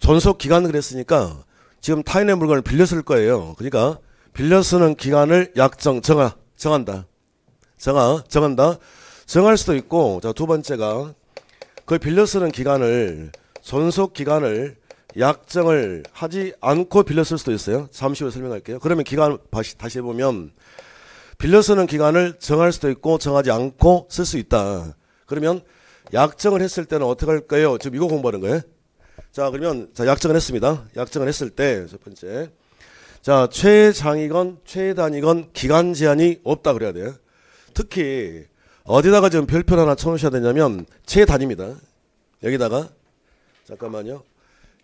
존속 기간 그랬으니까 지금 타인의 물건을 빌려 쓸 거예요. 그러니까 빌려 쓰는 기간을 정한다. 정할 수도 있고, 자, 두 번째가 그 빌려 쓰는 기간을, 존속 기간을 약정을 하지 않고 빌려 쓸 수도 있어요. 잠시 후에 설명할게요. 그러면 기간 다시 해보면 빌려 쓰는 기간을 정할 수도 있고 정하지 않고 쓸 수 있다. 그러면 약정을 했을 때는 어떻게 할까요? 지금 이거 공부하는 거예요. 자, 그러면 자, 약정을 했습니다. 약정을 했을 때 첫 번째, 자, 최장이건 최단이건 기간 제한이 없다 그래야 돼요. 특히 어디다가 지금 별표 하나 쳐놓으셔야 되냐면 최단입니다. 여기다가 잠깐만요.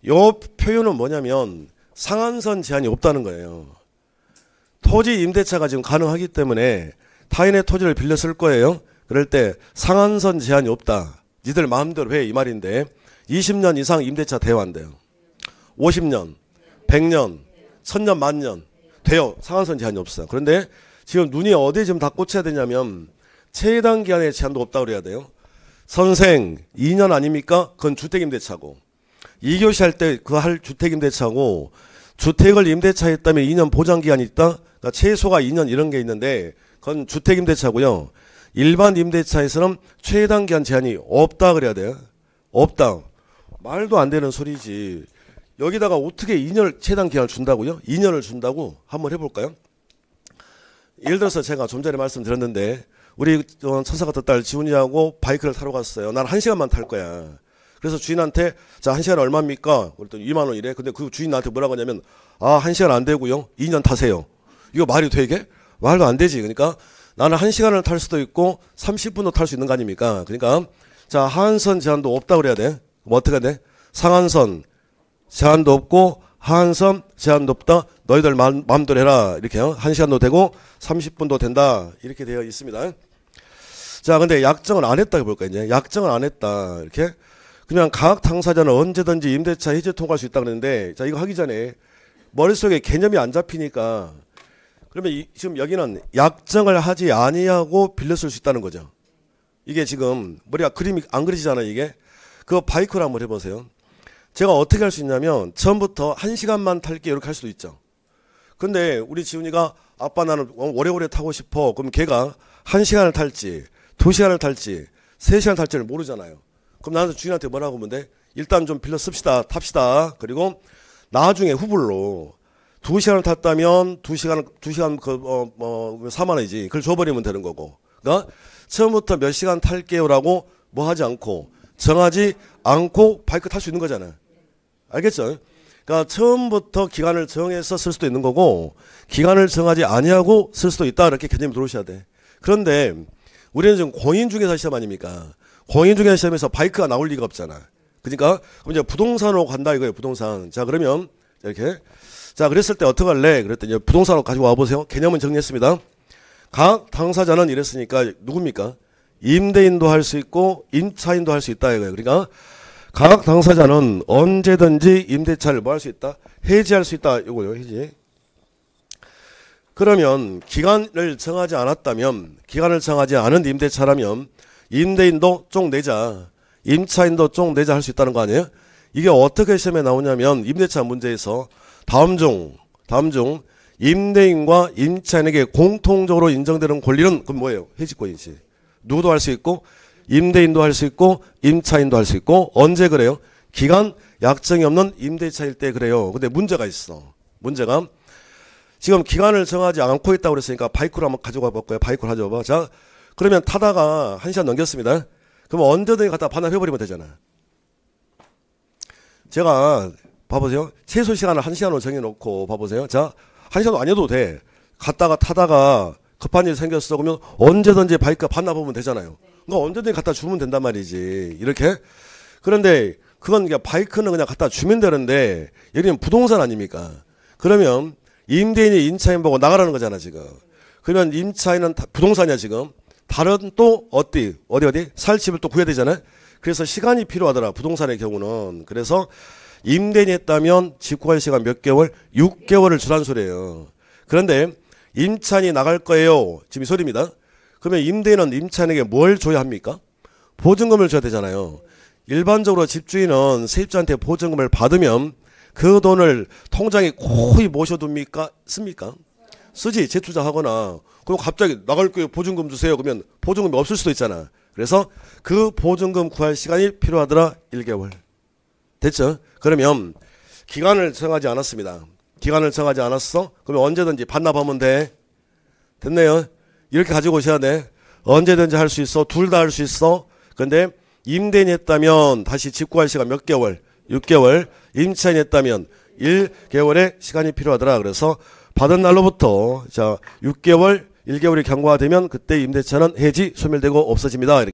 요 표현은 뭐냐면 상한선 제한이 없다는 거예요. 토지 임대차가 지금 가능하기 때문에 타인의 토지를 빌려 쓸 거예요. 그럴 때 상한선 제한이 없다. 니들 마음대로 해 이 말인데 20년 이상 임대차 돼야 안 돼요. 50년, 100년, 1000년, 만년 돼요. 상한선 제한이 없어요. 그런데 지금 눈이 어디에 지금 다 꽂혀야 되냐면 최단 기한의 제한도 없다고 그래야 돼요. 선생 2년 아닙니까? 그건 주택임대차고 2교시 할 때 그 할 주택임대차고 주택을 임대차했다면 2년 보장기한이 있다? 그러니까 최소가 2년 이런 게 있는데 그건 주택임대차고요. 일반 임대차에서는 최단 기한 제한이 없다 그래야 돼요. 없다. 말도 안 되는 소리지. 여기다가 어떻게 2년 최단 기한을 준다고요? 2년을 준다고? 한번 해볼까요? 예를 들어서 제가 좀 전에 말씀드렸는데 우리 천사 같은 딸 지훈이하고 바이크를 타러 갔어요. 난 1시간만 탈 거야. 그래서 주인한테 자 1시간 얼마입니까? 그랬더니 2만 원이래. 근데 그 주인 나한테 뭐라고 하냐면 1시간 안 되고요. 2년 타세요. 이거 말이 되게? 말도 안 되지. 그러니까 나는 1시간을 탈 수도 있고 30분도 탈 수 있는 거 아닙니까? 그러니까 자 하한선 제한도 없다 그래야 돼. 그럼 어떻게 돼? 상한선 제한도 없고 하한선 제한도 없다. 너희들 마음대로 해라. 이렇게요. 1시간도 되고 30분도 된다. 이렇게 되어 있습니다. 자, 근데 약정을 안 했다 해볼까 이제. 약정을 안 했다. 이렇게. 그냥 각 당사자는 언제든지 임대차 해지 통과할 수 있다 그랬는데 자, 이거 하기 전에 머릿속에 개념이 안 잡히니까 그러면 지금 여기는 약정을 하지 아니하고 빌려 쓸 수 있다는 거죠. 이게 지금 머리가 그림이 안 그려지잖아요, 이게. 그거 바이크를 한번 해보세요. 제가 어떻게 할 수 있냐면 처음부터 1시간만 탈게 이렇게 할 수도 있죠. 근데 우리 지훈이가 아빠 나는 오래오래 타고 싶어. 그럼 걔가 1시간을 탈지 2시간을 탈지 3시간 탈지를 모르잖아요. 그럼 나는 주인한테 뭐라고 하면 돼? 일단 좀 빌려 씁시다. 탑시다. 그리고 나중에 후불로 2시간을 탔다면 2시간 4만 원이지. 그걸 줘버리면 되는 거고. 그러니까 처음부터 몇 시간 탈게요라고 뭐 하지 않고 정하지 않고 바이크 탈 수 있는 거잖아요. 알겠죠? 그러니까 처음부터 기간을 정해서 쓸 수도 있는 거고 기간을 정하지 아니하고 쓸 수도 있다. 이렇게 개념이 들어오셔야 돼. 그런데 우리는 지금 공인중개사 시험 아닙니까? 공인중개사 시험에서 바이크가 나올 리가 없잖아. 그러니까 그럼 이제 부동산으로 간다 이거예요. 부동산. 자, 그러면 이렇게 자, 그랬을 때 어떻게 할래? 그랬더니 부동산으로 가지고 와보세요. 개념은 정리했습니다. 각 당사자는 이랬으니까 누굽니까? 임대인도 할 수 있고 임차인도 할 수 있다 이거예요. 그러니까 각 당사자는 언제든지 임대차를 뭐 할 수 있다? 해지할 수 있다. 이거요. 해지. 그러면 기간을 정하지 않았다면 기간을 정하지 않은 임대차라면 임대인도 쪽 내자 임차인도 쪽 내자 할 수 있다는 거 아니에요? 이게 어떻게 시험에 나오냐면 임대차 문제에서 다음 중 임대인과 임차인에게 공통적으로 인정되는 권리는 그건 뭐예요? 해지권이지. 누구도 할 수 있고 임대인도 할 수 있고 임차인도 할 수 있고 언제 그래요? 기간 약정이 없는 임대차일 때 그래요. 근데 문제가 있어. 문제가 지금 기간을 정하지 않고 있다고 그랬으니까 바이크로 한번 가져가 볼까요? 바이크로 가져와. 자, 그러면 타다가 1시간 넘겼습니다. 그럼 언제든지 갖다 반납해버리면 되잖아. 제가 봐보세요. 최소 시간을 1시간으로 정해놓고 봐보세요. 자, 1시간도 아니어도 돼. 갔다가 타다가 급한 일이 생겼어. 그러면 언제든지 바이크 반납하면 되잖아요. 그러니까 언제든지 갖다 주면 된단 말이지. 이렇게. 그런데 그건 그냥 바이크는 그냥 갖다 주면 되는데 예를 들면 부동산 아닙니까? 그러면 임대인이 임차인 보고 나가라는 거잖아 지금. 그러면 임차인은 부동산이야 지금. 다른 또 어디 살 집을 또 구해야 되잖아요. 그래서 시간이 필요하더라 부동산의 경우는. 그래서 임대인이 했다면 집 구할 시간 몇 개월? 6개월을 주란 소리예요. 그런데 임차인이 나갈 거예요. 지금 이 소리입니다. 그러면 임대인은 임차인에게 뭘 줘야 합니까? 보증금을 줘야 되잖아요. 일반적으로 집주인은 세입자한테 보증금을 받으면 그 돈을 통장에 고이 모셔둡니까? 씁니까? 쓰지. 재투자하거나. 그럼 갑자기 나갈 거예요. 보증금 주세요. 그러면 보증금이 없을 수도 있잖아. 그래서 그 보증금 구할 시간이 필요하더라. 1개월. 됐죠? 그러면 기간을 정하지 않았습니다. 기간을 정하지 않았어? 그러면 언제든지 반납하면 돼. 됐네요. 이렇게 가지고 오셔야 돼. 언제든지 할 수 있어. 둘 다 할 수 있어. 근데 임대인이 했다면 다시 집 구할 시간 몇 개월? 6개월. 임차인이 했다면 1개월의 시간이 필요하더라. 그래서 받은 날로부터 자 6개월, 1개월이 경과되면 그때 임대차는 해지 소멸되고 없어집니다.